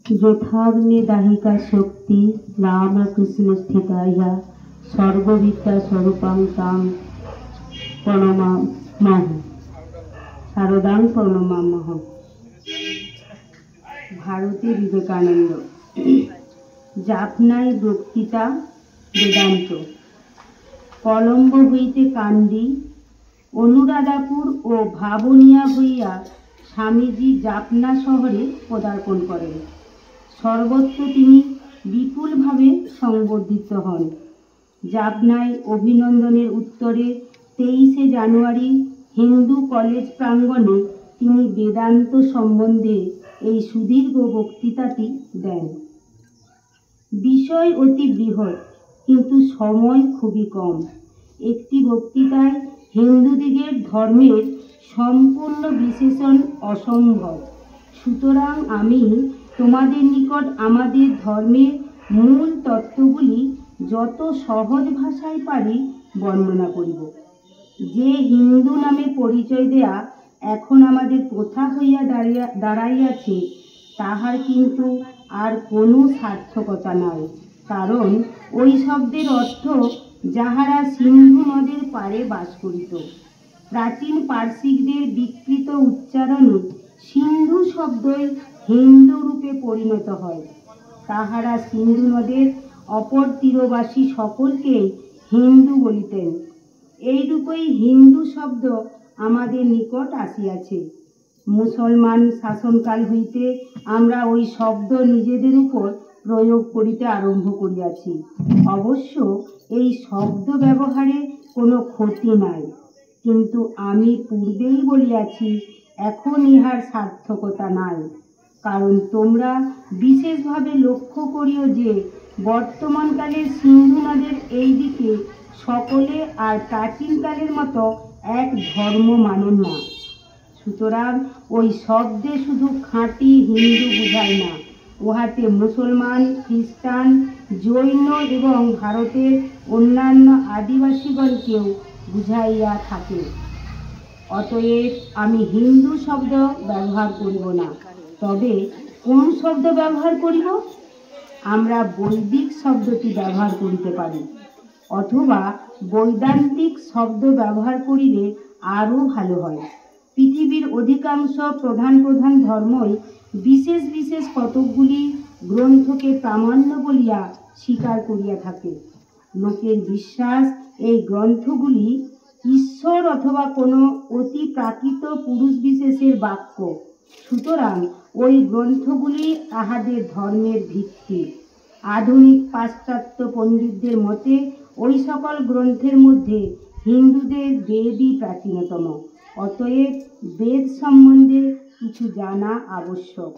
যথাগ্নি দাহিকা শক্তি রামকৃষ্ণ স্থিতা ইহা সর্ববিদ্যা স্বরূপাং তাং প্রণমামহ শারদাং প্রণমামহ। ভারতী বিবেকানন্দ। জাফনায় বক্তৃতা বেদান্ত। কলম্ব হইতে কান্দি অনুরাধাপুর ও ভাবনিয়া হইয়া স্বামীজি জাফনা শহরে পদার্পণ করেন। সর্বত্র তিনি বিপুলভাবে সংবর্ধিত হন। জাফনায় অভিনন্দনের উত্তরে 23শে জানুয়ারি হিন্দু কলেজ প্রাঙ্গণে তিনি বেদান্ত সম্বন্ধে এই সুদীর্ঘ বক্তৃতাটি দেন। বিষয় অতি বৃহৎ, কিন্তু সময় খুবই কম। একটি বক্তৃতায় হিন্দুদিগের ধর্মের সম্পূর্ণ বিশ্লেষণ অসম্ভব। সুতরাং আমি তোমাদের নিকট আমাদের ধর্মের মূল তত্ত্বগুলি যত সহজ ভাষায় পারি বর্ণনা করিব। যে হিন্দু নামে পরিচয় দেয়া এখন আমাদের প্রথা হইয়া দাঁড়াইয়াছে, তাহার কিন্তু আর কোনো সার্থকতা নাই। কারণ ওই শব্দের অর্থ যাহারা সিন্ধু নদের পাড়ে বাস করিত। প্রাচীন পার্সিকদের বিকৃত উচ্চারণে সিন্ধু শব্দই হিন্দু রূপে পরিণত হয়। তাহারা সিন্ধু নদের অপর তীরবাসী সকলকেই হিন্দু বলিতেন। এইরূপেই হিন্দু শব্দ আমাদের নিকট আসিয়াছে। মুসলমান শাসনকাল হইতে আমরা ওই শব্দ নিজেদের উপর প্রয়োগ করিতে আরম্ভ করিয়াছি। অবশ্য এই শব্দ ব্যবহারে কোনো ক্ষতি নাই, কিন্তু আমি পূর্বেই বলিয়াছি এখন ইহার সার্থকতা নাই। কারণ তোমরা বিশেষভাবে লক্ষ্য করিও যে বর্তমানকালের সিন্ধু নদের এই দিকে সকলে আর প্রাচীনকালের মতো এক ধর্ম মানেন না। সুতরাং ওই শব্দে শুধু খাঁটি হিন্দু বুঝায় না, উহাতে মুসলমান, খ্রিস্টান, জৈন এবং ভারতের অন্যান্য আদিবাসীগণকেও বুঝাইয়া থাকে। অতএব আমি হিন্দু শব্দ ব্যবহার করিব না। তবে কোন শব্দ ব্যবহার করিব? আমরা বৈদিক শব্দটি ব্যবহার করিতে পারি, অথবা বৈদান্তিক শব্দ ব্যবহার করিলে আরও ভালো হয়। পৃথিবীর অধিকাংশ প্রধান প্রধান ধর্মই বিশেষ বিশেষ কতকগুলি গ্রন্থকে প্রামাণ্য বলিয়া স্বীকার করিয়া থাকে। লোকের বিশ্বাস এই গ্রন্থগুলি ঈশ্বর অথবা কোনো অতি প্রাকৃত পুরুষ বিশেষের বাক্য। সুতরাং ওই গ্রন্থগুলি তাহাদের ধর্মের ভিত্তি। আধুনিক পাশ্চাত্য পণ্ডিতদের মতে ওই সকল গ্রন্থের মধ্যে হিন্দুদের বেদই প্রাচীনতম। অতএব বেদ সম্বন্ধে কিছু জানা আবশ্যক।